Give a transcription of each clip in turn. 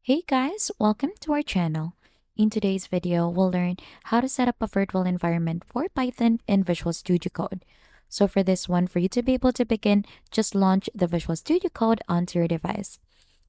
Hey guys, welcome to our channel. In today's video, we'll learn how to set up a virtual environment for Python in Visual Studio Code. So for this one, for you to be able to begin, just launch the Visual Studio Code onto your device.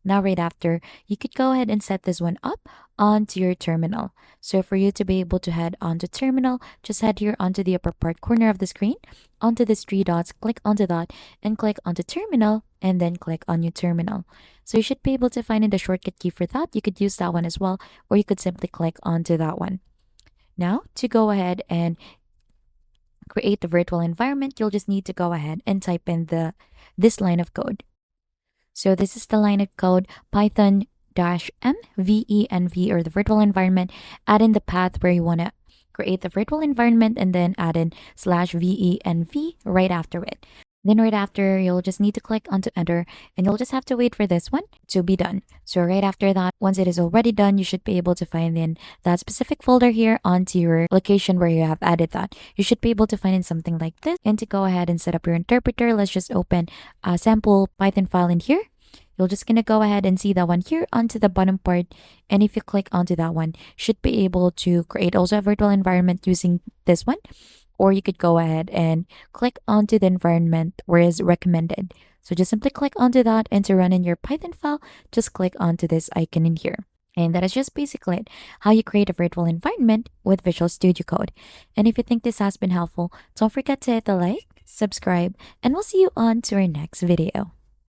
Now, right after, you could go ahead and set this one up onto your terminal. So for you to be able to head onto terminal, just head here onto the upper part corner of the screen, onto these three dots, click onto that, and click onto terminal, and then click on your terminal. So you should be able to find in the shortcut key for that. You could use that one as well, or you could simply click onto that one. Now, to go ahead and create the virtual environment, you'll just need to go ahead and type in this line of code. So this is the line of code Python -m-venv or the virtual environment. Add in the path where you want to create the virtual environment and then add in /venv right after it. Then right after, you'll just need to click onto enter and you'll just have to wait for this one to be done. So right after that, once it is already done, you should be able to find in that specific folder here onto your location where you have added that. You should be able to find in something like this. And to go ahead and set up your interpreter, let's just open a sample Python file in here. You're just going to go ahead and see that one here onto the bottom part. And if you click onto that one, should be able to create also a virtual environment using this one. Or you could go ahead and click onto the environment where is recommended. So just simply click onto that, and to run in your Python file, just click onto this icon in here. And that is just basically it, how you create a virtual environment with Visual Studio Code. And if you think this has been helpful, don't forget to hit the like, subscribe, and we'll see you on to our next video.